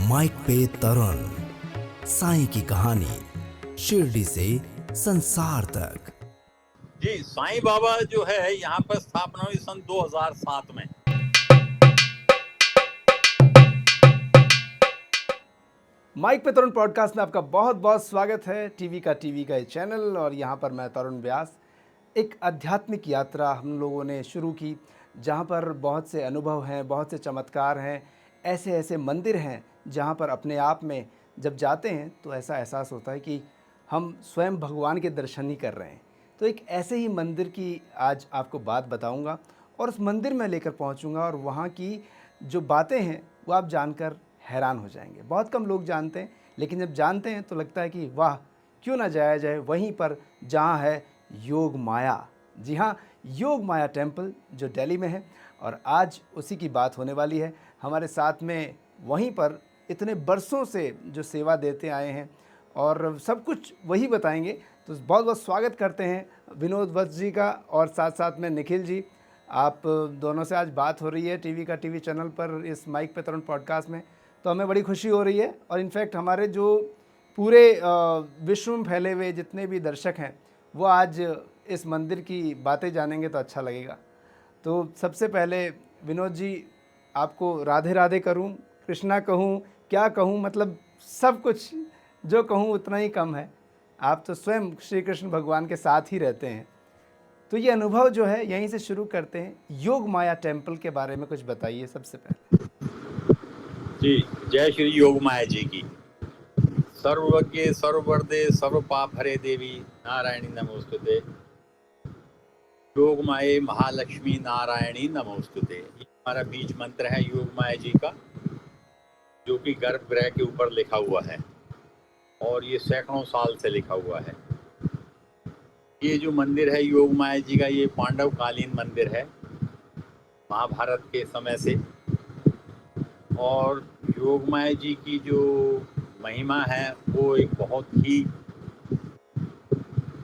Mic पे तरुण, साईं की कहानी शिरडी से संसार तक। जी, साईं बाबा जो है यहाँ पर स्थापना हुई सन 2007 में। माइक पे तरुण पॉडकास्ट में आपका बहुत बहुत स्वागत है। टीवी का ये चैनल, और यहाँ पर मैं तरुण व्यास। एक आध्यात्मिक यात्रा हम लोगों ने शुरू की, जहाँ पर बहुत से अनुभव हैं, बहुत से चमत्कार हैं, ऐसे ऐसे मंदिर हैं जहाँ पर अपने आप में जब जाते हैं तो ऐसा एहसास होता है कि हम स्वयं भगवान के दर्शन ही कर रहे हैं। तो एक ऐसे ही मंदिर की आज आपको बात बताऊंगा और उस मंदिर में लेकर पहुंचूंगा, और वहाँ की जो बातें हैं वो आप जानकर हैरान हो जाएंगे। बहुत कम लोग जानते हैं, लेकिन जब जानते हैं तो लगता है कि वाह, क्यों ना जाया जाए वहीं पर जहाँ है योग माया। जी हाँ, योग माया टेम्पल जो दिल्ली में है, और आज उसी की बात होने वाली है। हमारे साथ में वहीं पर इतने बरसों से जो सेवा देते आए हैं और सब कुछ वही बताएंगे। तो बहुत बहुत स्वागत करते हैं विनोद वत्स जी का, और साथ साथ में निखिल जी। आप दोनों से आज बात हो रही है टीवी चैनल पर, इस माइक पे तरुण पॉडकास्ट में, तो हमें बड़ी खुशी हो रही है। और इनफैक्ट हमारे जो पूरे विश्व में फैले हुए जितने भी दर्शक हैं वो आज इस मंदिर की बातें जानेंगे तो अच्छा लगेगा। तो सबसे पहले विनोद जी, आपको राधे राधे करूं, कृष्णा कहूं, क्या कहूं, मतलब सब कुछ जो कहूं उतना ही कम है। आप तो स्वयं श्री कृष्ण भगवान के साथ ही रहते हैं। तो ये अनुभव जो है यहीं से शुरू करते हैं। योग माया टेम्पल के बारे में कुछ बताइए सबसे पहले। जी, जय श्री योग माया जी की। सर्वज्ञ सर्ववर्दे सर्व पाप हरे देवी नारायणी नमोस्तुते। योग माये महालक्ष्मी नारायणी नमोस्तुते। ये हमारा बीज मंत्र है योग माया जी का, जो कि गर्भगृह के ऊपर लिखा हुआ है और ये सैकड़ों साल से लिखा हुआ है। ये जो मंदिर है योग माया जी का, ये पांडव कालीन मंदिर है, महाभारत के समय से। और योग माया जी की जो महिमा है वो एक बहुत ही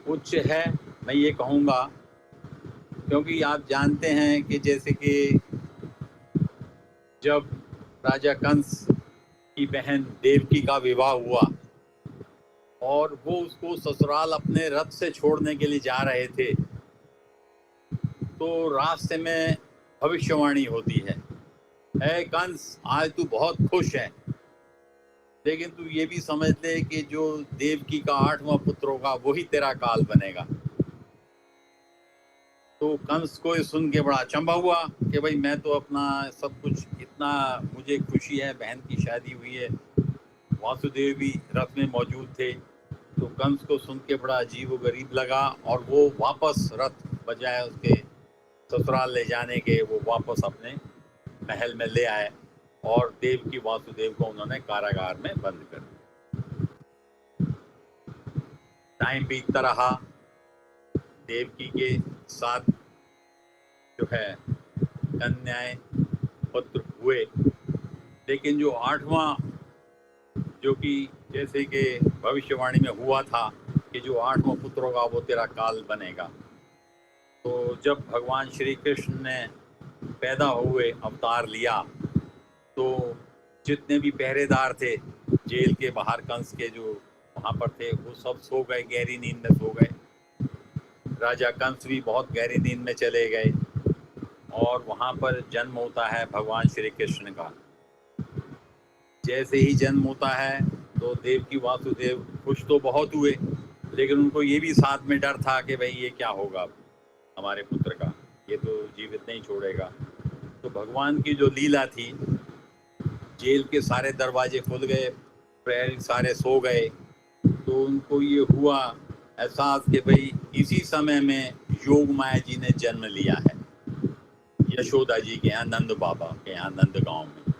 उच्च है, मैं ये कहूँगा। क्योंकि आप जानते हैं कि जैसे कि जब राजा कंस की बहन देवकी का विवाह हुआ और वो उसको ससुराल अपने रथ से छोड़ने के लिए जा रहे थे, तो रास्ते में भविष्यवाणी होती है, ऐ कंस, आज तू बहुत खुश है, लेकिन तू ये भी समझ ले कि जो देवकी का 8वां पुत्र होगा वही तेरा काल बनेगा। तो कंस को ये सुन के बड़ा अचंभा हुआ कि भाई मैं तो अपना सब कुछ, इतना मुझे खुशी है, बहन की शादी हुई है, वासुदेव भी रथ में मौजूद थे। तो कंस को सुन के बड़ा अजीब व गरीब लगा और वो वापस रथ बजाय उसके ससुराल ले जाने के, वो वापस अपने महल में ले आए और देवकी वासुदेव को उन्होंने कारागार में बंद कर दिया। टाइम बीतता रहा, देवकी के साथ जो है कन्याएं पुत्र हुए, लेकिन जो 8वां, जो कि जैसे कि भविष्यवाणी में हुआ था कि जो 8वां पुत्र होगा वो तेरा काल बनेगा। तो जब भगवान श्री कृष्ण ने पैदा हुए, अवतार लिया, तो जितने भी पहरेदार थे जेल के बाहर, कंस के जो वहाँ पर थे, वो सब सो गए, गहरी नींद में सो गए। राजा कंस भी बहुत गहरी नींद में चले गए और वहाँ पर जन्म होता है भगवान श्री कृष्ण का। जैसे ही जन्म होता है तो देवकी वासुदेव खुश तो बहुत हुए, लेकिन उनको ये भी साथ में डर था कि भाई ये क्या होगा हमारे पुत्र का, ये तो जीवित नहीं छोड़ेगा। तो भगवान की जो लीला थी, जेल के सारे दरवाजे खुल गए, प्रहरी सारे सो गए, तो उनको ये हुआ एहसास कि भाई इसी समय में योग माया जी ने जन्म लिया है, यशोदा जी के यहाँ, नंद बाबा के यहाँ, नंद गांव में।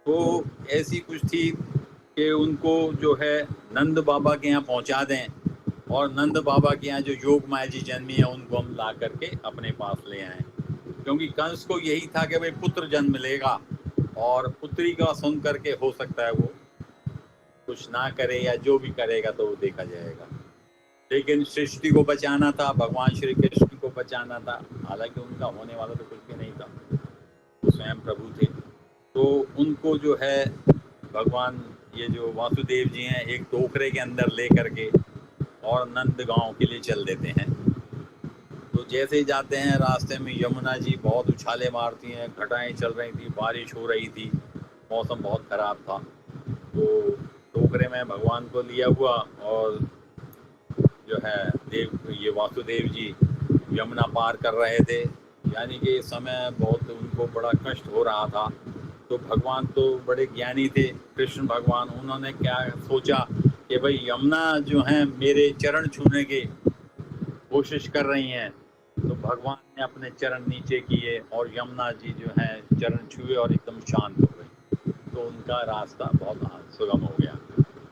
तो ऐसी कुछ थी कि उनको जो है नंद बाबा के यहाँ पहुँचा दें, और नंद बाबा के यहाँ जो योग माया जी जन्मी है उनको हम ला करके अपने पास ले आए। क्योंकि कंस को यही था कि भाई पुत्र जन्म लेगा और पुत्री का सुन करके हो सकता है वो कुछ ना करे, या जो भी करेगा तो वो देखा जाएगा। लेकिन सृष्टि को बचाना था, भगवान श्री कृष्ण को बचाना था। हालांकि उनका होने वाला तो कुछ भी नहीं था, वो स्वयं प्रभु थे। तो उनको जो है भगवान ये जो वासुदेव जी हैं एक टोकरे के अंदर ले करके और नंद गांव के लिए चल देते हैं। तो जैसे ही जाते हैं रास्ते में यमुना जी बहुत उछाले मारती हैं, घटाएं चल रही थी, बारिश हो रही थी, मौसम बहुत खराब था। तो टोकरे में भगवान को लिया हुआ और जो है ये वासुदेव जी यमुना पार कर रहे थे। यानी कि इस समय बहुत उनको बड़ा कष्ट हो रहा था। तो भगवान तो बड़े ज्ञानी थे, कृष्ण भगवान, उन्होंने क्या सोचा कि भाई यमुना जो है मेरे चरण छूने की कोशिश कर रही हैं। तो भगवान ने अपने चरण नीचे किए और यमुना जी जो है चरण छुए और एकदम शांत हो गई। तो उनका रास्ता बहुत सुगम हो गया।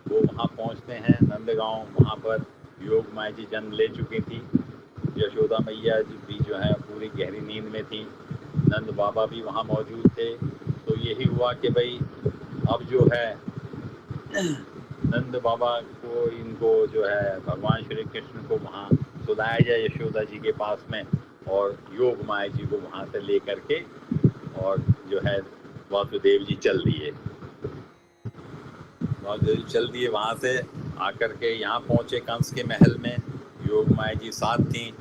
वो वहाँ पहुँचते हैं नंदगांव, वहाँ पर योग माया जी जन्म ले चुकी थी। यशोदा मैया जी भी जो है पूरी गहरी नींद में थी। नंद बाबा भी वहाँ मौजूद थे। तो यही हुआ कि भाई अब जो है नंद बाबा को इनको जो है भगवान श्री कृष्ण को वहाँ सुलाया जाए यशोदा जी के पास में, और योग माया जी को वहाँ से ले करके और जो है वासुदेव जी चल दिए। वासुदेव चल दिए वहाँ से आकर के यहाँ पहुँचे कंस के महल में। योग माया जी साथ थी,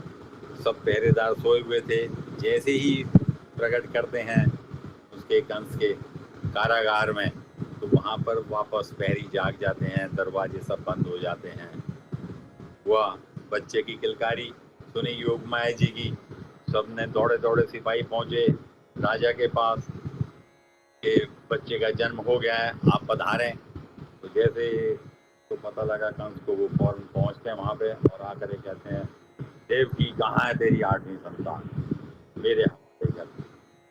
सब पहरेदार सोए हुए थे। जैसे ही प्रकट करते हैं उसके कंस के कारागार में, तो वहाँ पर वापस पहरी जाग जाते हैं, दरवाजे सब बंद हो जाते हैं। हुआ बच्चे की किलकारी सुनी योग माया जी की, सबने दौड़े दौड़े सिपाही पहुंचे राजा के पास कि बच्चे का जन्म हो गया है, आप पधारें। तो जैसे तो पता लगा कंस को, वो फौरन पहुंचते हैं वहाँ पे और आकर के कहते हैं, देवकी कहाँ है तेरी 8वीं संतान, मेरे हवाले कर।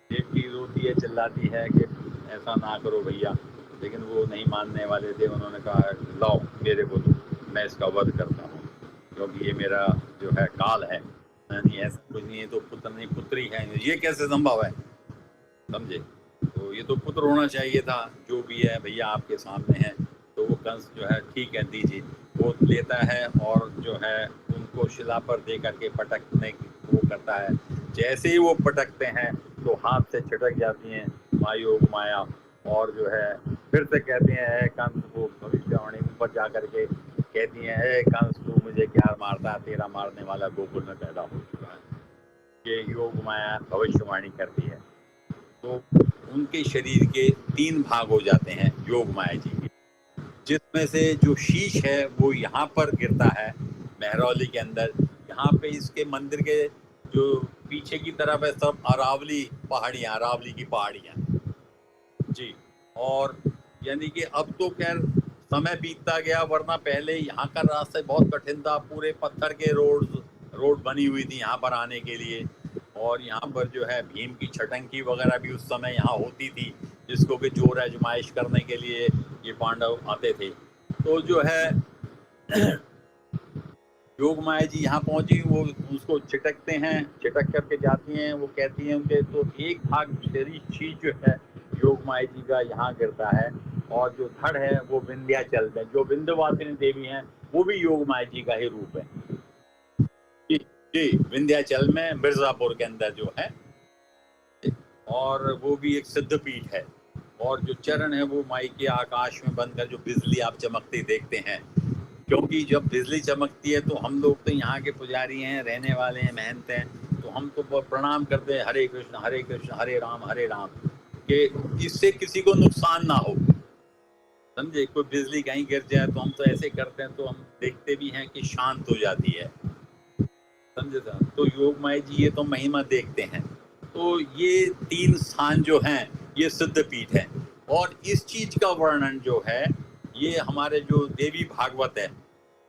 देवकी रोती है, चिल्लाती है कि ऐसा ना करो भैया, लेकिन वो नहीं मानने वाले थे। उन्होंने कहा लाओ मेरे को दो, मैं इसका वध करता हूँ, क्योंकि ये मेरा जो है काल है। नहीं ऐसा कुछ नहीं है, तो पुत्र नहीं पुत्री है, ये कैसे संभव है, समझे। तो ये तो पुत्र होना चाहिए था, जो भी है भैया आपके सामने है। तो वो कंस जो है ठीक है दीजिए, वो लेता है और जो है उनको शिला पर दे करके पटकने की वो करता है। जैसे ही वो पटकते हैं तो हाथ से छिटक जाती हैं मायोग माया, और जो है फिर से कहते हैं कंस को भविष्यवाणी ऊपर जा करके कहती हैं, कंस तू मुझे क्या मारता है, तेरा मारने वाला गोकुल में पैदा हो चुका है। ये योग माया भविष्यवाणी करती है। तो उनके शरीर के 3 भाग हो जाते हैं योग माया जी के, जिसमें से जो शीश है वो यहाँ पर गिरता है महरौली के अंदर। यहाँ पे इसके मंदिर के जो पीछे की तरफ है सब अरावली पहाड़ियाँ, अरावली की पहाड़ियाँ जी। और यानी कि अब तो खैर समय बीतता गया, वरना पहले यहाँ का रास्ता बहुत कठिन था, पूरे पत्थर के रोड बनी हुई थी यहाँ पर आने के लिए। और यहाँ पर जो है भीम की छटंकी वगैरह भी उस समय यहाँ होती थी, जिसको कि जोर आजमाइश करने के लिए ये पांडव आते थे। तो जो है योग माया जी यहाँ पहुंची, वो उसको छिटकते हैं, छिटक करके जाती हैं। वो कहती हैं उनके तो एक भाग शरीर शीश जो है योग माया जी का यहाँ गिरता है, और जो धड़ है वो विंध्याचल में, जो विंध्यवासिनी देवी हैं वो भी योग माया जी का ही रूप है जी। जी विंध्याचल में मिर्जापुर के अंदर जो है, और वो भी एक सिद्ध पीठ है। और जो चरण है वो माई के आकाश में बनकर जो बिजली आप चमकती देखते हैं, क्योंकि जब बिजली चमकती है तो हम लोग तो यहाँ के पुजारी हैं, रहने वाले हैं, महंत हैं, तो हम तो प्रणाम करते हैं हरे कृष्ण हरे राम, कि इससे किसी को नुकसान ना हो, समझे। कोई बिजली कहीं गिर जाए तो हम तो ऐसे करते हैं, तो हम देखते भी हैं कि शांत हो जाती है, समझे साहब। तो योग माया जी ये तो महिमा देखते हैं। तो ये 3 स्थान जो हैं ये सिद्ध पीठ है। और इस चीज का वर्णन जो है ये हमारे जो देवी भागवत है,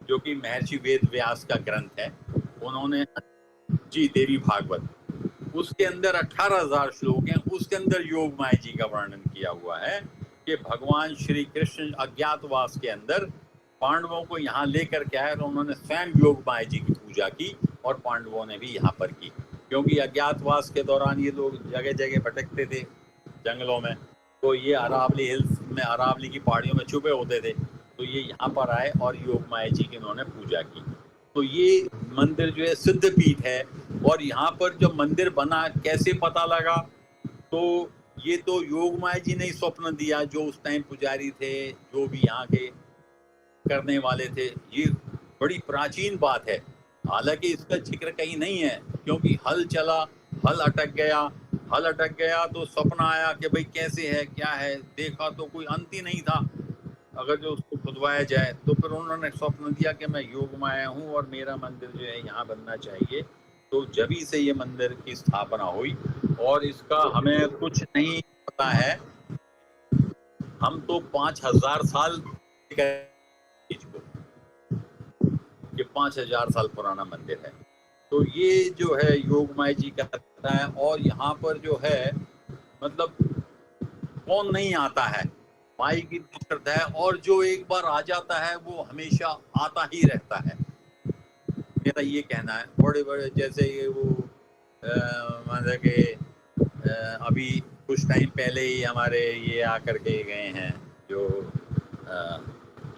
जो कि महर्षि वेद व्यास का ग्रंथ है, उन्होंने जी देवी भागवत, उसके अंदर 18,000 श्लोक हैं। उसके अंदर योग माया जी का वर्णन किया हुआ है कि भगवान श्री कृष्ण अज्ञातवास के अंदर पांडवों को यहाँ लेकर के आए, और उन्होंने स्वयं योग माया जी की पूजा की, और पांडवों ने भी यहाँ पर की, क्योंकि अज्ञातवास के दौरान ये लोग जगह जगह भटकते थे जंगलों में। तो ये अरावली हिल्स में, अरावली की पहाड़ियों में छुपे होते थे, तो ये यहाँ पर आए और योग माया जी की इन्होंने पूजा की। तो ये मंदिर जो है सिद्ध पीठ है। और यहाँ पर जब मंदिर बना कैसे पता लगा, तो ये तो योग माया जी ने ही स्वप्न दिया, जो उस टाइम पुजारी थे, जो भी यहाँ के करने वाले थे। ये बड़ी प्राचीन बात है, हालांकि इसका जिक्र कहीं नहीं है, क्योंकि हल चला, हल अटक गया, हल अटक गया तो सपना आया कि भाई कैसे है, क्या है, देखा तो कोई अंत ही नहीं था अगर जो उसको खुदवाया जाए। तो फिर उन्होंने स्वप्न दिया कि मैं योग में आया हूँ और मेरा मंदिर जो है यहाँ बनना चाहिए। तो जभी से ये मंदिर की स्थापना हुई, और इसका हमें कुछ नहीं पता है, हम तो 5,000 साल चीज को, ये 5,000 साल पुराना मंदिर है। तो ये जो है योग माया जी का रहता है, और यहाँ पर जो है मतलब कौन नहीं आता है, माई की श्रद्धा है, और जो एक बार आ जाता है वो हमेशा आता ही रहता है, मेरा ये कहना है। बड़े बड़े जैसे ये वो मतलब कि अभी कुछ टाइम पहले ही हमारे ये आकर के गए हैं, जो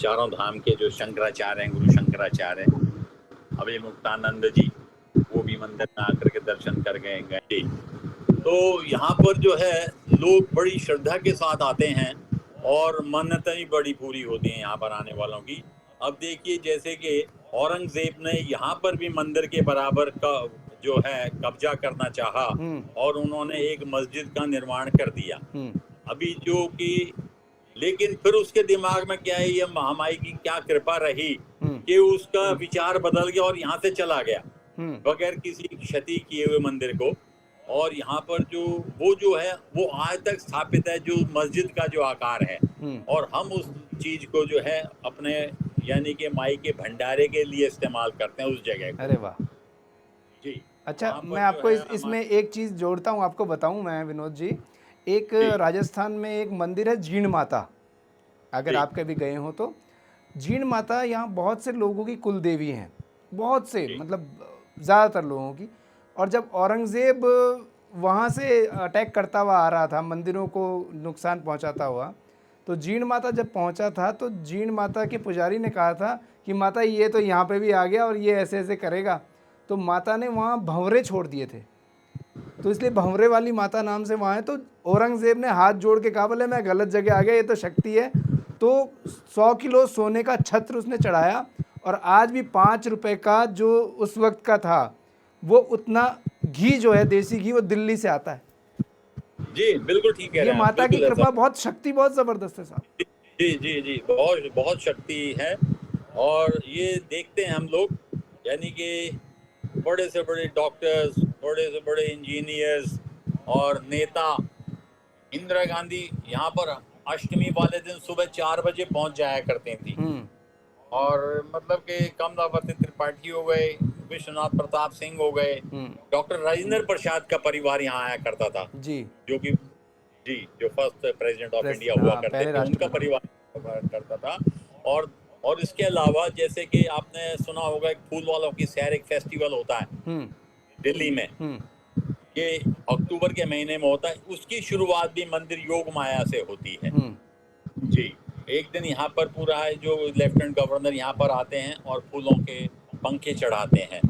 चारों धाम के जो शंकराचार्य हैं, गुरु शंकराचार्य, अभी मुक्तानंद जी, वो भी मंदिर में आकर के दर्शन कर गए। तो यहाँ पर जो है लोग बड़ी श्रद्धा के साथ आते हैं, और मन्नतें बड़ी पूरी होती हैं यहाँ पर आने वालों की। अब देखिए, जैसे कि औरंगजेब ने यहाँ पर भी मंदिर के बराबर का जो है कब्जा करना चाहा, और उन्होंने एक मस्जिद का निर्माण कर दिया अभी, जो कि, लेकिन फिर उसके दिमाग में क्या है, ये महामाई की क्या कृपा रही कि उसका विचार बदल गया और यहाँ से चला गया बगैर किसी क्षति किए हुए मंदिर को। और यहाँ पर जो है वो आज तक स्थापित है, जो मस्जिद का जो आकार है, और हम उस चीज को जो है अपने यानी कि माई के भंडारे के लिए इस्तेमाल करते हैं उस जगह को। अरे वाह जी। अच्छा, मैं आपको इसमें एक चीज़ जोड़ता हूँ, आपको बताऊँ मैं विनोद जी। एक राजस्थान में एक मंदिर है जीण माता, अगर आप कभी गए हो तो। जीण माता यहाँ बहुत से लोगों की कुल देवी हैं, बहुत से, मतलब ज़्यादातर लोगों की। और जब औरंगज़ेब वहाँ से अटैक करता हुआ आ रहा था, मंदिरों को नुकसान पहुँचाता हुआ, तो जीण माता जब पहुँचा था तो जीण माता के पुजारी ने कहा था कि माता ये तो यहाँ पे भी आ गया और ये ऐसे ऐसे करेगा। तो माता ने वहाँ भंवरे छोड़ दिए थे, तो इसलिए भंवरे वाली माता नाम से वहाँ है। तो औरंगज़ेब ने हाथ जोड़ के कहा, बोले मैं गलत जगह आ गया, ये तो शक्ति है। तो 100 किलो सोने का छत्र उसने चढ़ाया, और आज भी 5 रुपए का जो उस वक्त का था, वो उतना घी जो है, देसी घी, वो दिल्ली से आता है। जी बिल्कुल ठीक है। ये माता की कृपा, बहुत शक्ति, बहुत जबरदस्त है साहब। जी जी जी, बहुत बहुत शक्ति है। और ये देखते हैं हम लोग, यानी कि बड़े से बड़े डॉक्टर्स, बड़े से बड़े इंजीनियर्स और नेता, इंदिरा गांधी यहाँ पर अष्टमी वाले दिन सुबह 4 बजे पहुंच जाया करती थी। और मतलब कि कमलापति त्रिपाठी हो गए, विश्वनाथ प्रताप सिंह हो गए, डॉक्टर राजेंद्र प्रसाद का परिवार यहाँ आया करता था जी, जो कि जी जो फर्स्ट प्रेसिडेंट ऑफ इंडिया हुआ करते थे, उनका परिवार करता था। और इसके अलावा जैसे कि आपने सुना होगा, एक फूल वालों की सैर, एक फेस्टिवल होता है दिल्ली में, ये अक्टूबर के महीने में होता है। उसकी शुरुआत भी मंदिर योग माया से होती है जी। एक दिन यहाँ पर पूरा है, जो लेफ्टिनेंट गवर्नर यहाँ पर आते हैं और फूलों के पंखे चढ़ाते हैं।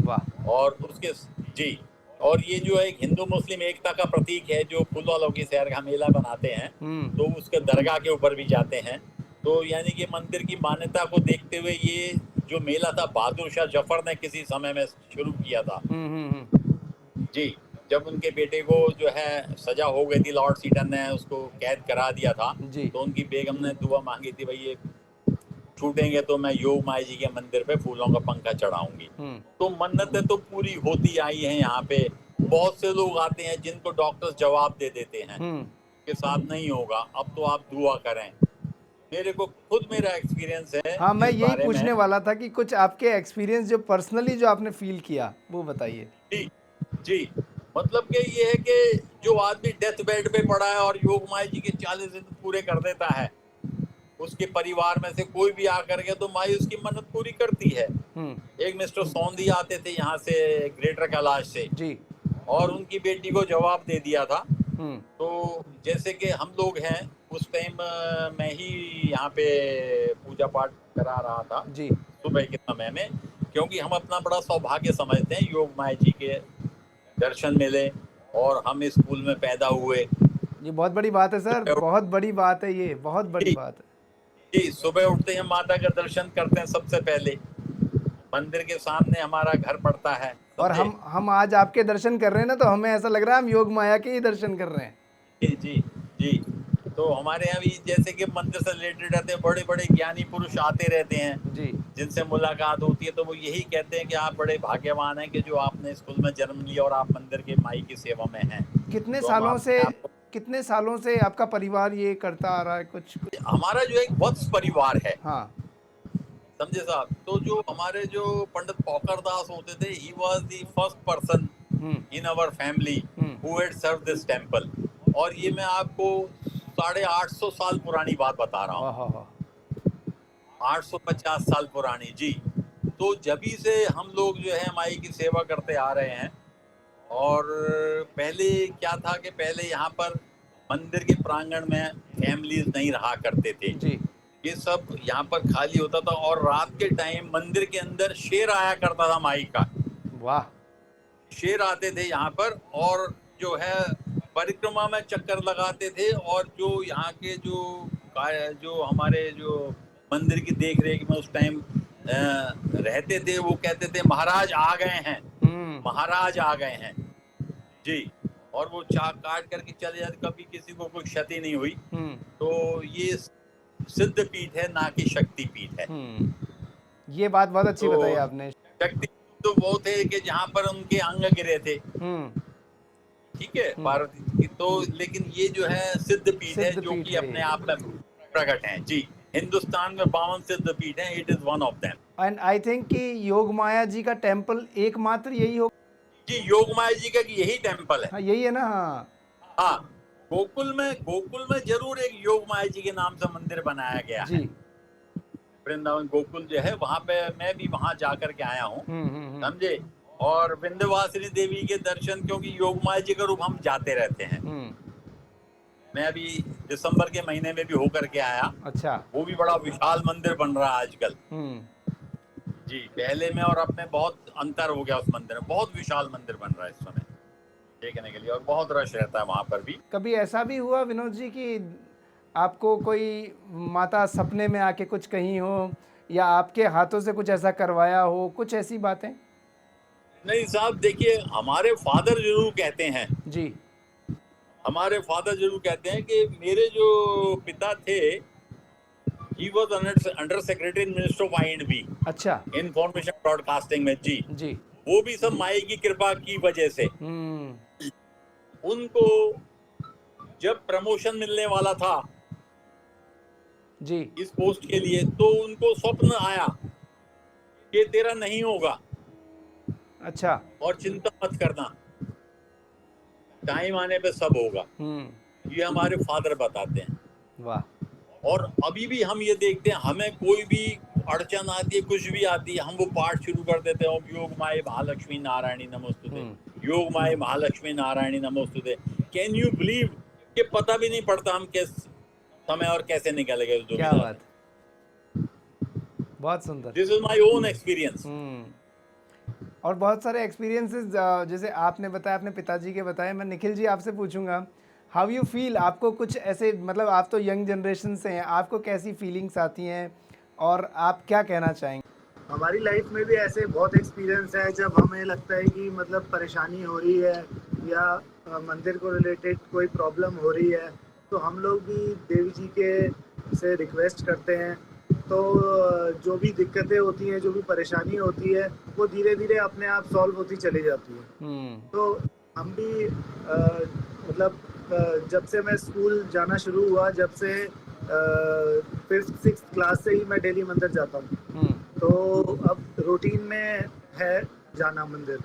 और उसके जी, और ये जो है एक हिंदू मुस्लिम एकता का प्रतीक है, जो फूल वालों की सैर का मेला बनाते हैं, तो उसके दरगाह के ऊपर भी जाते हैं। तो यानी कि मंदिर की मान्यता को देखते हुए ये जो मेला था, बहादुर शाह जफर ने किसी समय में शुरू किया था जी। जब उनके बेटे को जो है सजा हो गई थी, लॉर्ड सीटन ने उसको कैद करा दिया था, तो उनकी बेगम ने दुआ मांगी थी, भाई ये छूटेंगे तो मैं योग माया जी के मंदिर पे फूलों का पंखा चढ़ाऊंगी। तो मन्नतें तो पूरी होती आई हैं यहाँ पे। बहुत से लोग आते हैं जिनको डॉक्टर्स जवाब दे देते हैं के साथ नहीं होगा, अब तो आप दुआ करें। मेरे को खुद मेरा एक्सपीरियंस है। हाँ, मैं यही पूछने वाला था कि कुछ आपके एक्सपीरियंस जो पर्सनली जो आपने फील किया वो बताइए। जी जी, मतलब कि ये है कि जो आदमी डेथ बेड पे पड़ा है और योग माया जी के 40 दिन पूरे कर देता है, उसके परिवार में से कोई भी आकर के, तो माई उसकी मन्नत पूरी करती है। एक मिस्टर सौंधी आते थे यहाँ से ग्रेटर कैलाश से जी, और उनकी बेटी को जवाब दे दिया था। तो जैसे कि हम लोग हैं, उस टाइम मैं ही यहाँ पे पूजा पाठ करा रहा था जी, सुबह के समय में, क्योंकि हम अपना बड़ा सौभाग्य समझते हैं योग माया जी के दर्शन मिले और हम इस स्कूल में पैदा हुए। ये बहुत बड़ी बात है सर, बहुत बड़ी बात है, ये बहुत बड़ी जी बात है। जी, सुबह उठते हैं माता का दर्शन करते हैं सबसे पहले। मंदिर के सामने हमारा घर पड़ता है, और समझे। हम आज आपके दर्शन कर रहे हैं ना, तो हमें ऐसा लग रहा है हम योग माया के ही दर्शन कर रहे हैं। जी जी जी। तो हमारे यहाँ भी जैसे कि मंदिर से रिलेटेड रहते हैं, बड़े बड़े ज्ञानी पुरुष आते रहते हैं, जी जिनसे मुलाकात होती है, तो वो यही कहते हैं कि आप बड़े भाग्यवान हैं कि जो आपने स्कूल में जन्म लिया और आप मंदिर के माई की सेवा में हैं। कितने तो हम सालों से अपने आप को, कितने सालों से आपका परिवार ये करता आ रहा है? कुछ हमारा जो एक वत्स परिवार है, हाँ। समझे साहब। तो जो हमारे जो पंडित पौकर दास होते थे, he was the first person hmm in our family hmm who had serve this temple. और ये मैं आपको 850 साल पुरानी बात बता रहा हूँ, हाँ 850 साल पुरानी जी। तो जभी से हम लोग जो है माई की सेवा करते आ रहे हैं। और पहले क्या था कि पहले यहाँ पर मंदिर के प्रांगण में फैमिलीज नहीं रहा करते थे, जी। ये सब यहाँ पर खाली होता था। और रात के टाइम मंदिर के अंदर शेर आया करता था माई का, वाह। शेर आते थे यहाँ पर, और जो है परिक्रमा में चक्कर लगाते थे। और जो यहाँ के जो हमारे जो मंदिर की देख रेख में उस टाइम रहते थे, वो कहते थे महाराज आ गए हैं, महाराज आ गए हैं जी। और वो चाक काट करके चले जाते, कभी किसी को कोई क्षति नहीं हुई। तो ये सिद्ध पीठ है, ना कि शक्ति पीठ है। ये बात बहुत अच्छी तो बताई आपने। शक्ति तो वो थे कि जहाँ पर उनके अंग गिरे थे, ठीक है, पार्वती की। तो लेकिन ये जो है सिद्ध पीठ है, सिद्ध जो पीठ कि है अपने ये। आप में प्रकट हैं जी। हिंदुस्तान में 52 सिद्ध पीठ हैं, it is one of them. And I think कि योग माया जी का टेम्पल एकमात्र यही हो। जी, योग माया जी का यही टेम्पल है। हाँ यही है ना। हाँ हाँ, गोकुल में जरूर एक योग माया जी के नाम से मंदिर बनाया गया जी। है। वृंदावन गोकुल जो है, वहां पे मैं भी वहां जाकर के आया हूँ, समझे। और विंध्यवासिनी देवी के दर्शन, क्योंकि योग माया जी का रूप हम जाते रहते हैं। मैं अभी दिसंबर के महीने में भी होकर के आया। अच्छा। वो भी बड़ा विशाल मंदिर बन रहा है आजकल जी। पहले में और अब में बहुत अंतर हो गया उस मंदिर में। बहुत विशाल मंदिर बन रहा है इस समय देखने के लिए, और बहुत रश रहता है वहां पर भी। कभी ऐसा भी हुआ विनोद जी कि आपको कोई माता सपने में आके कुछ कही हो, या आपके हाथों से कुछ ऐसा करवाया हो, कुछ ऐसी बातें? नहीं साहब, देखिए हमारे फादर जरूर कहते हैं, जी। हमारे फादर जरूर कहते हैं कि मेरे जो पिता थे, he was under secretary minister of आई&बी, अच्छा। इंफॉर्मेशन ब्रॉडकास्टिंग में जी। जी। वो भी सब माई की कृपा की वजह से। उनको जब प्रमोशन मिलने वाला था जी। इस पोस्ट के लिए, तो उनको स्वप्न आया कि तेरा नहीं होगा, अच्छा। और चिंता मत करना, टाइम आने पे सब होगा। ये हमारे फादर बताते हैं। वाह। और अभी भी हम ये देखते हैं, हमें कोई भी अड़चन आती है, कुछ भी आती है, हम वो पाठ शुरू कर देते हैं, योग माये महालक्ष्मी नारायणी नमोस्तुते, योग माये महालक्ष्मी नारायणी नमोस्तुते। कैन यू बिलीव कि पता भी नहीं पड़ता हम किस समय और कैसे निकल गए उस क्या दुविधा बात, बहुत सुंदर। This is my own experience. और बहुत सारे एक्सपीरियंसेस जैसे आपने बताया, अपने पिताजी के बताए। मैं निखिल जी आपसे पूछूंगा, हाउ यू फील? आपको कुछ ऐसे, मतलब आप तो यंग जनरेशन से हैं, आपको कैसी फीलिंग्स आती हैं और आप क्या कहना चाहेंगे? हमारी लाइफ में भी ऐसे बहुत एक्सपीरियंस है, जब हमें लगता है कि मतलब परेशानी हो रही है या मंदिर को रिलेटेड कोई प्रॉब्लम हो रही है, तो हम लोग भी देवी जी के से रिक्वेस्ट करते हैं। तो जो भी दिक्कतें होती हैं, जो भी परेशानी होती है, वो धीरे धीरे अपने आप सॉल्व होती चली जाती है। तो हम भी मतलब जब से मैं स्कूल जाना शुरू हुआ, जब से 5th-6th क्लास से ही मैं डेली मंदिर जाता हूँ। तो अब रूटीन में है जाना मंदिर,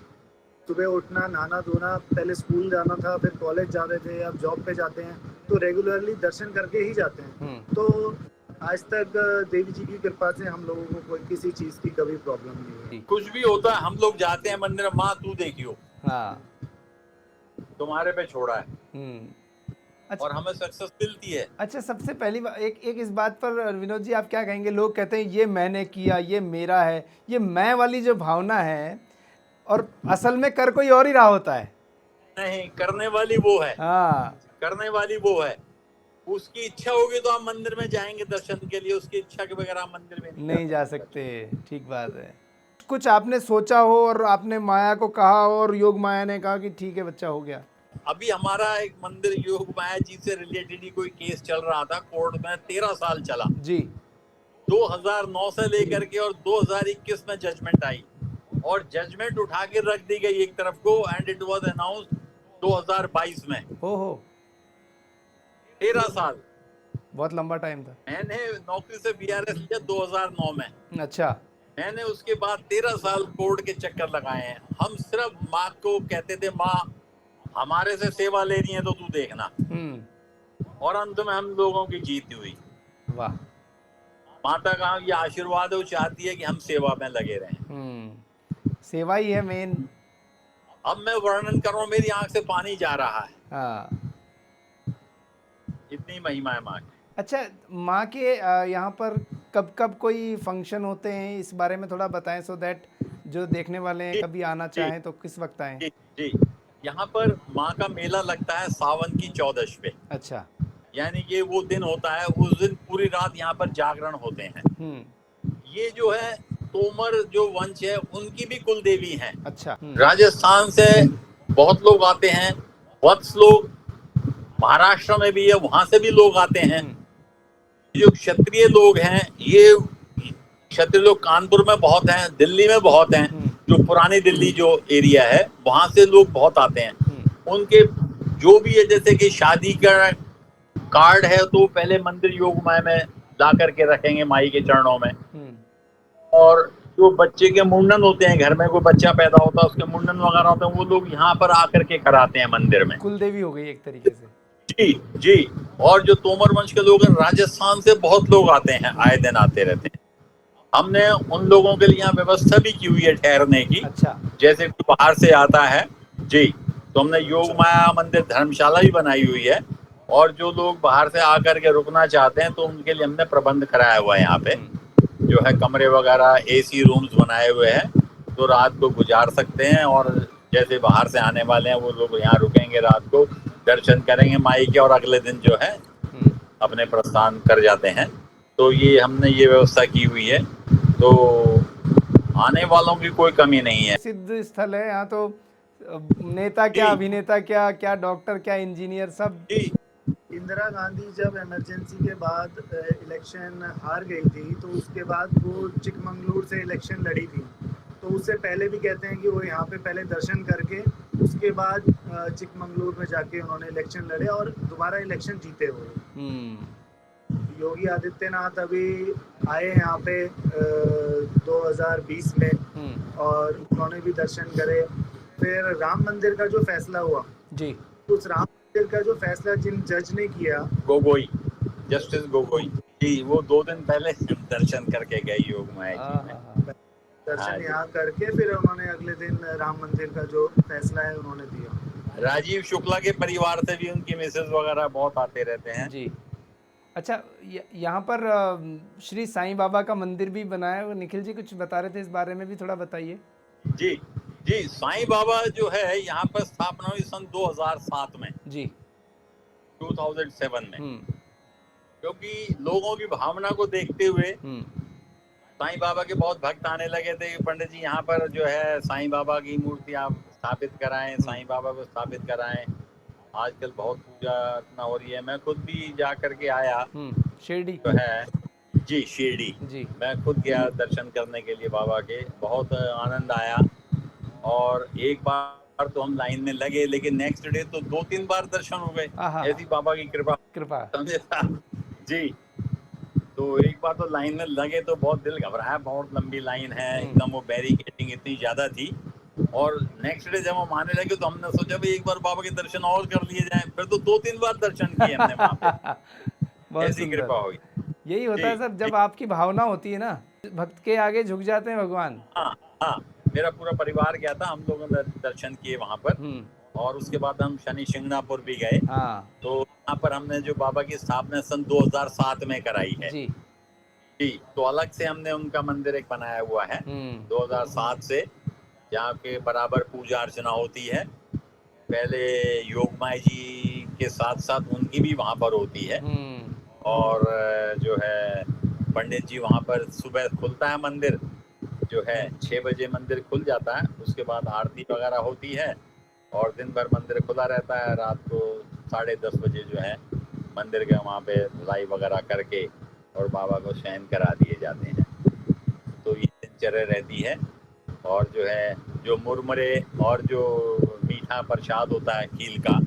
सुबह उठना, नहाना धोना। पहले स्कूल जाना था, फिर कॉलेज जाते थे, अब जॉब पे जाते हैं, तो रेगुलरली दर्शन करके ही जाते हैं। तो आज तक देवी जी की कृपा से हम लोगों को कोई किसी चीज की कभी प्रॉब्लम नहीं है। कुछ भी होता है, हम लोग जाते हैं मंदिर, माँ तू देखियो, हाँ, तुम्हारे पे छोड़ा है, अच्छा। और हमें सक्सेस मिलती है। अच्छा, सबसे पहली एक इस बात पर विनोद जी आप क्या कहेंगे? लोग कहते हैं ये मैंने किया, ये मेरा है, ये मैं वाली जो भावना है, और असल में कर कोई और ही रहा होता है। नहीं, करने वाली वो है। हाँ, करने वाली वो है। उसकी इच्छा होगी तो आप मंदिर में जाएंगे दर्शन के लिए, उसकी इच्छा के बगैर आप मंदिर में नहीं जा सकते। ठीक बात है। कुछ आपने सोचा हो और आपने माया को कहा हो और योग माया ने कहा कि ठीक है बच्चा हो गया? अभी हमारा एक मंदिर योग माया जी से रिलेटेड ही कोई केस चल रहा था कोर्ट में, 13 साल चला जी। 2009 से लेकर के, और 2021 में जजमेंट आई और जजमेंट उठा के रख दी गई एक तरफ को, एंड इट वाज अनाउंस्ड 2022 में। ओहो, 13 साल। बहुत लंबा टाइम था। मैंने नौकरी से बीआरएस लिया 2009 में। अच्छा। मैंने उसके बाद 13 साल कोर्ट के चक्कर लगाए हैं। हम सिर्फ माँ को कहते थे, माँ हमारे से सेवा ले रही है तो तू देखना, और अंत में हम लोगों की जीत हुई। वाह। माता का ये आशीर्वाद है, वो चाहती है कि हम सेवा में लगे रहें। सेवा ही है मेन। अब मैं वर्णन कर रहा हूँ, मेरी आंख से पानी जा रहा है। हाँ। इतनी महिमा है माँ की। अच्छा, माँ के यहाँ पर कब कब कोई फंक्शन होते हैं, इस बारे में थोड़ा बताएं, सो दैट जो देखने वाले हैं कभी आना चाहें तो किस वक्त आएं? जी, यहाँ पर माँ का मेला लगता है सावन की 14 पे। अच्छा। यानी कि वो दिन होता है, उस दिन पूरी रात यहाँ पर जागरण होते हैं। ये जो है तोमर जो वंश है उनकी भी कुल देवी हैं। अच्छा। राजस्थान से बहुत लोग आते हैं, वत्स लोग, महाराष्ट्र में भी है, वहां से भी लोग आते हैं। जो क्षत्रिय लोग हैं, ये क्षत्रिय लोग कानपुर में बहुत हैं, दिल्ली में बहुत हैं, जो पुरानी दिल्ली जो एरिया है वहां से लोग बहुत आते हैं। उनके जो भी है, जैसे कि शादी का कार्ड है तो पहले मंदिर योगमाया में ला करके रखेंगे माई के चरणों में। और जो बच्चे के मुंडन होते हैं, घर में कोई बच्चा पैदा होता है उसके मुंडन वगैरह होते हैं, वो लोग यहाँ पर आकर के कराते हैं मंदिर में। कुल देवी हो गई एक तरीके से। जी जी। और जो तोमर वंश के लोग हैं, राजस्थान से बहुत लोग आते हैं, आए दिन आते रहते हैं। हमने उन लोगों के लिए यहाँ व्यवस्था भी की हुई है ठहरने की। अच्छा। जैसे कोई बाहर से आता है जी, तो हमने योग माया मंदिर धर्मशाला भी बनाई हुई है, और जो लोग बाहर से आकर के रुकना चाहते हैं तो उनके लिए हमने प्रबंध कराया हुआ है। यहाँ पे जो है कमरे वगैरह, एसी रूम्स बनाए हुए हैं, तो रात को गुजार सकते हैं। और जैसे बाहर से आने वाले हैं वो लोग यहाँ रुकेंगे, रात को दर्शन करेंगे माई के, और अगले दिन जो है अपने प्रस्थान कर जाते हैं। तो ये हमने ये व्यवस्था की हुई है, तो आने वालों की कोई कमी नहीं है। सिद्ध स्थल है यहाँ तो। नेता क्या, अभिनेता क्या, क्या डॉक्टर, क्या इंजीनियर, सब। जी। इंदिरा गांधी जब इमरजेंसी के बाद इलेक्शन हार गई थी, तो उसके बाद वो चिकमंगलूर से इलेक्शन लड़ी थी। तो उससे पहले भी कहते हैं कि वो यहाँ पे पहले दर्शन करके उसके बाद चिकमंगलूर में जाके उन्होंने इलेक्शन लड़े और दोबारा इलेक्शन जीते हुए। योगी आदित्यनाथ अभी आए यहाँ पे 2020 में, और उन्होंने भी दर्शन करे। फिर राम मंदिर का जो फैसला हुआ जी, उस राम मंदिर का जो फैसला जिन जज ने किया, गोगोई, जस्टिस गोगोई जी, वो 2 दिन पहले दर्शन करके गए योग माया जी में। दर्शन यहाँ करके फिर उन्होंने अगले दिन राम मंदिर का जो फैसला है उन्होंने दिया। राजीव शुक्ला के परिवार से भी उनकी मिसेज वगैरह बहुत आते रहते हैं जी। अच्छा, यहाँ पर श्री साईं बाबा का मंदिर भी बनाया है, निखिल जी कुछ बता रहे थे, इस बारे में भी थोड़ा बताइए। जी जी। साईं बाबा जो है यहाँ पर स्थापना हुई सन 2007 में जी, 2007 में। क्योंकि लोगों की भावना को देखते हुए साईं बाबा के बहुत भक्त आने लगे थे कि पंडित जी यहाँ पर जो है साईं बाबा की मूर्ति आप स्थापित कराएं, साईं बाबा को स्थापित कराएं। आजकल बहुत पूजा इतना हो रही है। मैं खुद भी जा करके आया शिरडी जो है जी, शिरडी जी, मैं खुद गया दर्शन करने के लिए बाबा के, बहुत आनंद आया। और एक बार तो हम लाइन में लगे, लेकिन नेक्स्ट डे तो 2-3 बार दर्शन हो गए। ऐसी बाबा की कृपा जी। तो एक बार तो लाइन में लगे तो बहुत दिल घबराया, बहुत लंबी लाइन है एकदम, वो बैरिकेडिंग इतनी ज्यादा थी। और नेक्स्ट डे जब हम आने लगे तो हमने सोचा भाई एक बार बाबा के दर्शन और कर लिए जाएं। फिर तो 2-3 बार दर्शन किए हमने वहाँ पे। ऐसी कृपा हुई। यही होता है सर, जब आपकी भावना होती है ना, भक्त के आगे झुक जाते हैं भगवान। हाँ, मेरा पूरा परिवार गया था, हम लोगों ने दर्शन किए वहाँ पर। और उसके बाद हम शनि शिंगणापुर भी गए। तो यहाँ पर हमने जो बाबा की स्थापना सन 2007 में कराई है जी, तो अलग से हमने उनका मंदिर एक बनाया हुआ है 2007 से, जहाँ के बराबर पूजा अर्चना होती है। पहले योगमाया जी के साथ साथ उनकी भी वहाँ पर होती है। और जो है पंडित जी वहाँ पर सुबह खुलता है मंदिर, जो है 6 बजे मंदिर खुल जाता है, उसके बाद आरती वगैरह होती है और दिन भर मंदिर खुला रहता है। रात को 10:30 बजे जो है मंदिर के वहाँ पे धुलाई वगैरह करके और बाबा को शयन करा दिए जाते हैं। तो ये दिनचर्या रहती है। और जो है जो मुरमुरे और जो मीठा प्रसाद होता है खील का,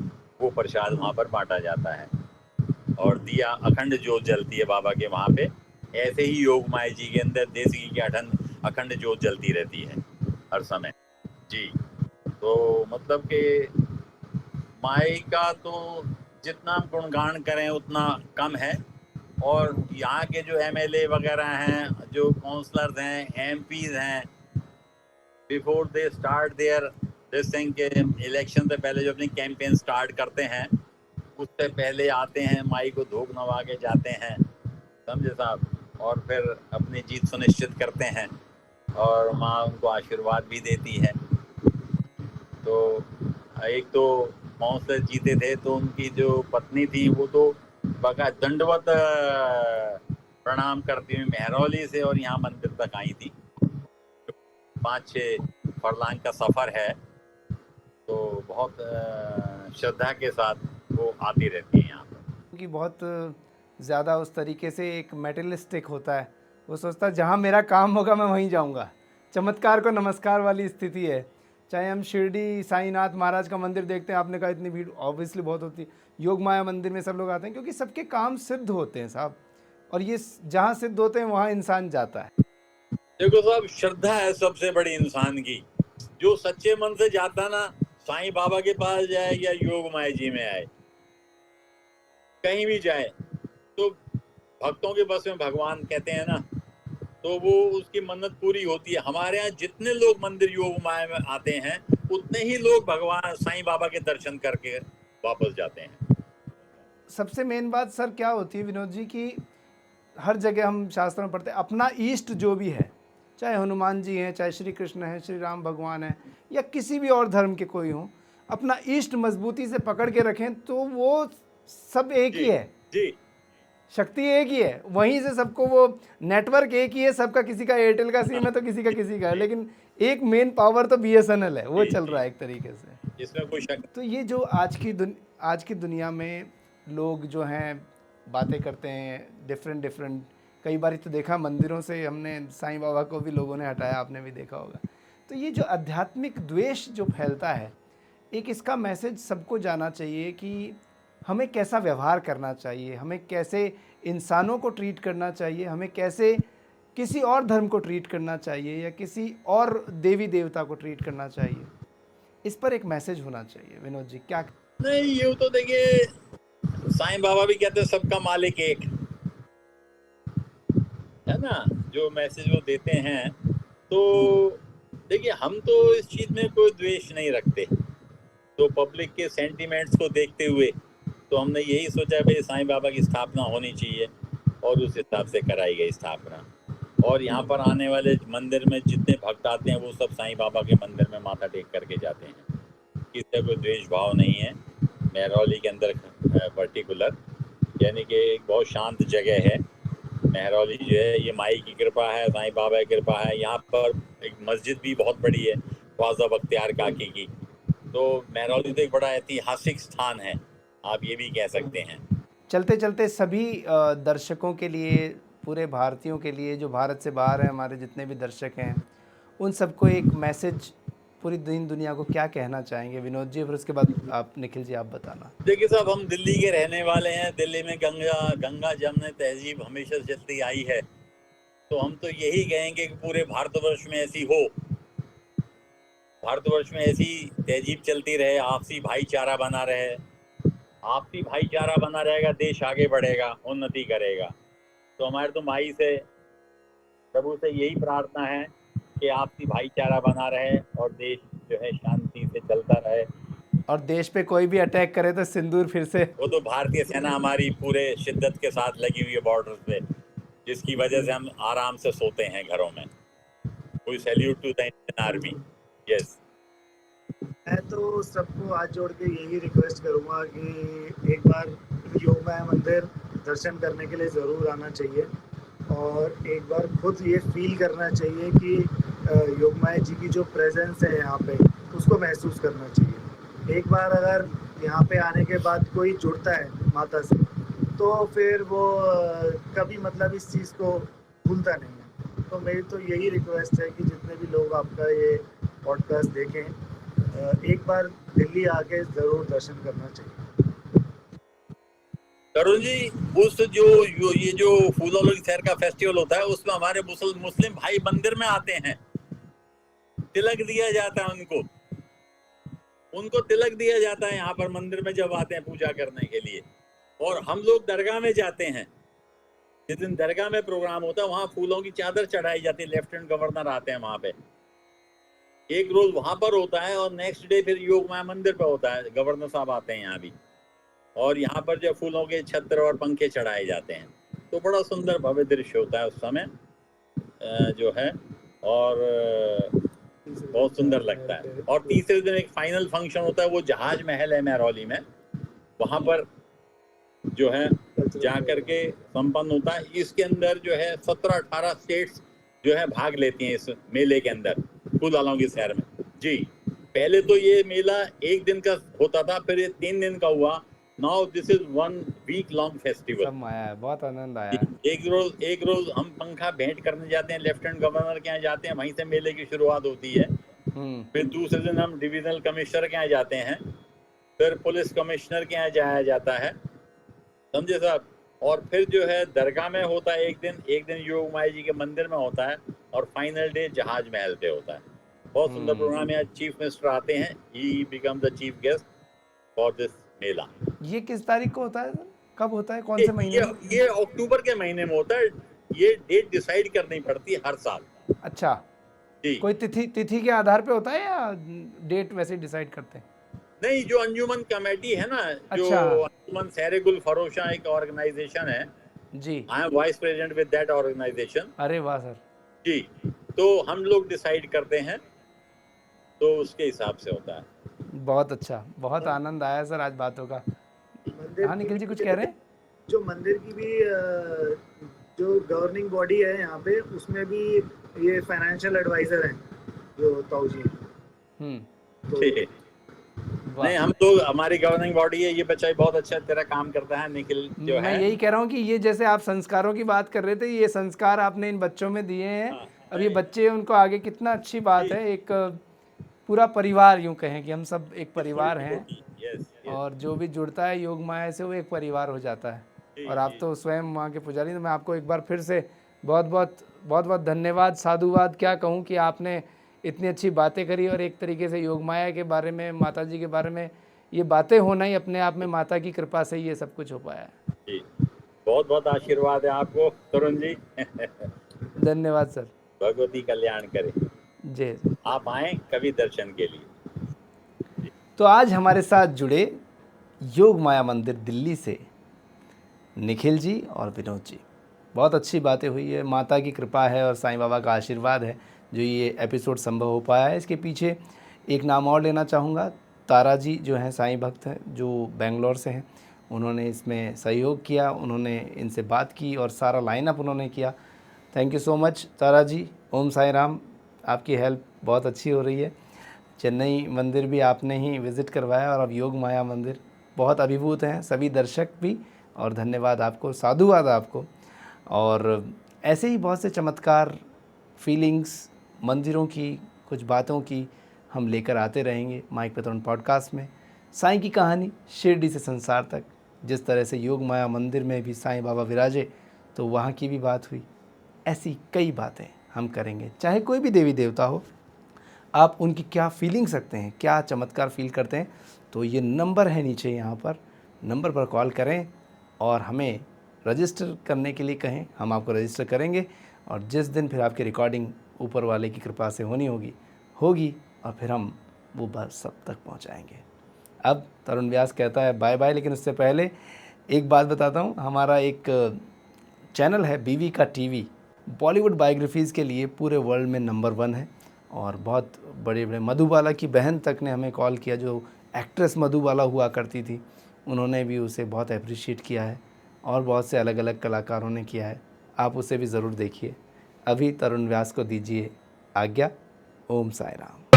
वो प्रसाद वहाँ पर बांटा जाता है। और दिया अखंड ज्योत जलती है बाबा के वहाँ पे। ऐसे ही योग माया जी के अंदर देसी घी की अखंड ज्योत जलती रहती है हर समय जी। तो मतलब कि माई का तो जितना हम गुणगान करें उतना कम है। और यहाँ के जो एमएलए वगैरह हैं, जो काउंसलर्स हैं, एमपीज हैं, before they start their this thing के इलेक्शन से पहले जो अपनी कैंपेन स्टार्ट करते हैं, उससे पहले आते हैं, माई को धूप नवा के जाते हैं, समझे साहब, और फिर अपनी जीत सुनिश्चित करते हैं और माँ उनको आशीर्वाद भी देती है। तो एक तो काउंसलर जीते थे तो उनकी जो पत्नी थी वो तो बका दंडवत प्रणाम करती हुई मेहरौली से और यहाँ मंदिर तक आई थी। 5-6 फरलांग का सफ़र है, तो बहुत श्रद्धा के साथ वो आती रहती है यहाँ पर। कि बहुत ज़्यादा उस तरीके से एक मेटलिस्टिक होता है, वो सोचता है जहाँ मेरा काम होगा मैं वहीं जाऊँगा। चमत्कार को नमस्कार वाली स्थिति है। चाहे हम शिरडी साईनाथ महाराज का मंदिर देखते हैं, आपने कहा इतनी भीड़ ऑब्वियसली बहुत होती है। योग माया मंदिर में सब लोग आते हैं क्योंकि सबके काम सिद्ध होते हैं साहब, और ये जहाँ सिद्ध होते हैं वहाँ इंसान जाता है। देखो साहब, श्रद्धा है सबसे बड़ी इंसान की। जो सच्चे मन से जाता ना, साईं बाबा के पास जाए या योग माया जी में आए, कहीं भी जाए, तो भक्तों के बस में भगवान कहते हैं ना, तो वो उसकी मन्नत पूरी होती है। हमारे यहाँ जितने लोग मंदिर योग माया में आते हैं, उतने ही लोग भगवान साईं बाबा के दर्शन करके वापस जाते हैं। सबसे मेन बात सर क्या होती है विनोद जी की, हर जगह हम शास्त्रों में पढ़ते हैं अपना ईष्ट जो भी है, चाहे हनुमान जी हैं, चाहे श्री कृष्ण हैं, श्री राम भगवान हैं, या किसी भी और धर्म के कोई हों, अपना ईष्ट मजबूती से पकड़ के रखें तो वो सब एक ही है जी, शक्ति एक ही है। वहीं से सबको वो नेटवर्क एक ही है सबका, किसी का एयरटेल का सिम है तो किसी का है, लेकिन एक मेन पावर तो बीएसएनएल है, वो चल रहा है एक तरीके से, इसमें कोई शक। तो ये जो आज की दुनिया में लोग जो हैं बातें करते हैं डिफरेंट, कई बार तो देखा मंदिरों से हमने साईं बाबा को भी लोगों ने हटाया, आपने भी देखा होगा। तो ये जो आध्यात्मिक द्वेष जो फैलता है, एक इसका मैसेज सबको जाना चाहिए कि हमें कैसा व्यवहार करना चाहिए, हमें कैसे इंसानों को ट्रीट करना चाहिए, हमें कैसे किसी और धर्म को ट्रीट करना चाहिए या किसी और देवी देवता को ट्रीट करना चाहिए, इस पर एक मैसेज होना चाहिए। विनोद जी क्या? नहीं, ये तो देखिए साईं बाबा भी कहते हैं सबका मालिक एक है ना, जो मैसेज वो देते हैं। तो देखिए हम तो इस चीज में कोई द्वेष नहीं रखते, तो पब्लिक के सेंटिमेंट्स को देखते हुए तो हमने यही सोचा भाई साईं बाबा की स्थापना होनी चाहिए और उस हिसाब से कराई गई स्थापना। और यहाँ पर आने वाले मंदिर में जितने भक्त आते हैं वो सब साईं बाबा के मंदिर में माथा टेक करके जाते हैं, किसी कोई द्वेष भाव नहीं है। मेहरौली के अंदर पर्टिकुलर, यानी कि एक बहुत शांत जगह है मेहरौली जो है, ये माई की कृपा है, साईं बाबा की कृपा है। यहाँ पर एक मस्जिद भी बहुत बड़ी है ख्वाजा बख्तियार काकी की, तो मेहरौली तो एक बड़ा ऐतिहासिक स्थान है, आप ये भी कह सकते हैं। चलते चलते सभी दर्शकों के लिए, पूरे भारतीयों के लिए, जो भारत से बाहर हैं हमारे जितने भी दर्शक हैं, उन सबको एक मैसेज पूरी दुनिया को क्या कहना चाहेंगे विनोद जी? फिर उसके बाद आप निखिल जी आप बताना। देखिए साहब, हम दिल्ली के रहने वाले हैं, दिल्ली में गंगा जमुना तहजीब हमेशा चलती आई है, तो हम तो यही कहेंगे कि पूरे भारतवर्ष में ऐसी हो, भारतवर्ष में ऐसी तहजीब चलती रहे, आपसी भाईचारा बना रहे। आपसी भाईचारा बना रहेगा, देश आगे बढ़ेगा, उन्नति करेगा। तो हमारे तो माई से, प्रभु से यही प्रार्थना है कि आपसी भाईचारा बना रहे और देश जो है शांति से चलता रहे। और देश पे कोई भी अटैक करे तो सिंदूर फिर से, वो तो भारतीय सेना हमारी पूरे शिद्दत के साथ लगी हुई है बॉर्डर पे, जिसकी वजह से हम आराम से सोते हैं घरों में। कोई salute to the Indian army. Yes, मैं तो सबको हाथ जोड़ के यही रिक्वेस्ट करूँगा कि एक बार योग माया मंदिर दर्शन करने के लिए ज़रूर आना चाहिए और एक बार खुद ये फील करना चाहिए कि योग माया जी की जो प्रेजेंस है यहाँ पे उसको महसूस करना चाहिए। एक बार अगर यहाँ पे आने के बाद कोई जुड़ता है माता से तो फिर वो कभी मतलब इस चीज़ को भूलता नहीं है। तो मेरी तो यही रिक्वेस्ट है कि जितने भी लोग आपका ये पॉडकास्ट देखें एक बार दिल्ली आके ज़रूर दर्शन करना चाहिए। तरुण जी, उस ये जो फूलों की सैर का फेस्टिवल होता है उसमें हमारे मुस्लिम भाई मंदिर में आते हैं, तिलक दिया जाता है उनको तिलक दिया जाता है यहाँ पर मंदिर में जब आते हैं पूजा करने के लिए। और हम लोग दरगाह में जाते हैं, जिस दिन दरगाह में प्रोग्राम होता है वहाँ फूलों की चादर चढ़ाई जाती है, लेफ्टिनेंट गवर्नर आते हैं वहाँ पे, एक रोज वहां पर होता है और नेक्स्ट डे फिर योग माया मंदिर पे होता है, गवर्नर साहब आते हैं यहाँ भी और यहाँ पर जो फूलों के छत्र और पंखे चढ़ाए जाते हैं, तो बड़ा सुंदर भव्य दृश्य होता है उस समय जो है, और बहुत सुंदर लगता है। और तीसरे दिन एक फाइनल फंक्शन होता है, वो जहाज महल है महरौली में, वहां पर जो है जा करके संपन्न होता है। इसके अंदर जो है 17-18 स्टेट्स जो है भाग लेती हैं इस मेले के अंदर, फूलों की सैर में जी। पहले तो ये मेला एक दिन का होता था, फिर ये 3 दिन का हुआ। Now this is 1 week long festival. सब आया है, बहुत आनंद आया है। एक रोज हम पंखा भेंट करने जाते हैं, लेफ्टिनेंट गवर्नर के यहाँ जाते हैं, वहीं से मेले की शुरुआत होती है। फिर दूसरे दिन हम डिविजनल कमिश्नर के यहाँ जाते हैं, फिर पुलिस कमिश्नर के यहाँ जाया जाता है, समझे साहब। और फिर जो है दरगाह में होता है एक दिन योग माया जी के मंदिर में होता है, और फाइनल डे जहाज महल पे होता है। बहुत सुंदर प्रोग्राम है। आज चीफ मिनिस्टर आते हैं, he become the chief guest for this mela. ये किस तारीख को होता है सर? कब होता है, कौन से महीने में? ये अक्टूबर के महीने में होता है। ये डेट डिसाइड करनी पड़ती है हर साल। अच्छा जी। कोई तिथि के आधार पे होता है या डेट वैसे डिसाइड करते हैं? नहीं, जो अंजुमन कमेटी है ना, जो अच्छा। अंजुमन सहरे-गुल फरोशा एक ऑर्गेनाइजेशन है जी। I am vice president with that organisation. अरे वाह सर। जी, तो हम लोग डिसाइड करते हैं, तो उसके हिसाब से होता है। बहुत अच्छा, बहुत आनंद आया सर आज बातों का। हाँ निखिल जी कुछ कह रहे हैं? जो मंदिर की भी जो गवर्निंग बॉडी है यहाँ पे, उसमें भी ये फाइनेंशियल एडवाइजर हैं जो ताऊ जी हैं। तो ठीक है। नहीं, हम तो हमारी गवर्निंग बॉडी है, ये बच्चा बहुत अच्छा तेरा काम करता है निखिल जो है। मैं यही कह रहा हूँ कि ये जैसे आप संस्कारों की बात कर रहे थे, ये संस्कार आपने इन बच्चों में दिए हैं। अब ये बच्चे उनको आगे, कितना अच्छी बात है। एक पूरा परिवार, यूँ कहें कि हम सब एक परिवार हैं, और जो भी जुड़ता है योग माया से वो एक परिवार हो जाता है। और आप तो स्वयं वहाँ के पुजारी, तो मैं आपको एक बार फिर से बहुत बहुत धन्यवाद, साधुवाद क्या कहूँ कि आपने इतनी अच्छी बातें करी, और एक तरीके से योग माया के बारे में, माता जी के बारे में ये बातें होना ही अपने आप में माता की कृपा से ये सब कुछ हो पाया है। जी, बहुत बहुत आशीर्वाद है आपको तरुण जी। धन्यवाद सर। भगवती कल्याण करे। जय। आप आए कभी दर्शन के लिए। तो आज हमारे साथ जुड़े योग माया मंदिर दिल्ली से निखिल जी और विनोद जी। बहुत अच्छी बातें हुई है, माता की कृपा है और साईं बाबा का आशीर्वाद है जो ये एपिसोड संभव हो पाया है। इसके पीछे एक नाम और लेना चाहूँगा, तारा जी जो हैं साईं भक्त हैं, जो बेंगलोर से हैं। उन्होंने इसमें सहयोग किया, उन्होंने इनसे बात की और सारा लाइनअप उन्होंने किया। थैंक यू सो मच तारा जी। ओम साई राम। आपकी हेल्प बहुत अच्छी हो रही है। चेन्नई मंदिर भी आपने ही विज़िट करवाया, और अब योग माया मंदिर। बहुत अभिभूत हैं सभी दर्शक भी, और धन्यवाद आपको, साधुवाद आपको। और ऐसे ही बहुत से चमत्कार, फीलिंग्स, मंदिरों की कुछ बातों की हम लेकर आते रहेंगे माइक पे तरुण पॉडकास्ट में। साईं की कहानी शिरडी से संसार तक। जिस तरह से योग माया मंदिर में भी साईं बाबा विराजे, तो वहाँ की भी बात हुई। ऐसी कई बातें हम करेंगे, चाहे कोई भी देवी देवता हो। आप उनकी क्या फीलिंग्स रखते हैं, क्या चमत्कार फील करते हैं, तो ये नंबर है नीचे, यहाँ पर नंबर पर कॉल करें और हमें रजिस्टर करने के लिए कहें, हम आपको रजिस्टर करेंगे। और जिस दिन फिर आपकी रिकॉर्डिंग ऊपर वाले की कृपा से होनी होगी, और फिर हम वो बात सब तक पहुंचाएंगे। अब तरुण व्यास कहता है बाय बाय, लेकिन उससे पहले एक बात बताता हूं। हमारा एक चैनल है बीवी का टीवी, बॉलीवुड बायोग्राफीज़ के लिए पूरे वर्ल्ड में नंबर 1 है। और बहुत बड़े बड़े मधुबाला की बहन तक ने हमें कॉल किया, जो एक्ट्रेस मधुबाला हुआ करती थी, उन्होंने भी उसे बहुत अप्रिशिएट किया है और बहुत से अलग अलग कलाकारों ने किया है। आप उसे भी ज़रूर देखिए। अभी तरुण व्यास को दीजिए आज्ञा। ओम साई राम।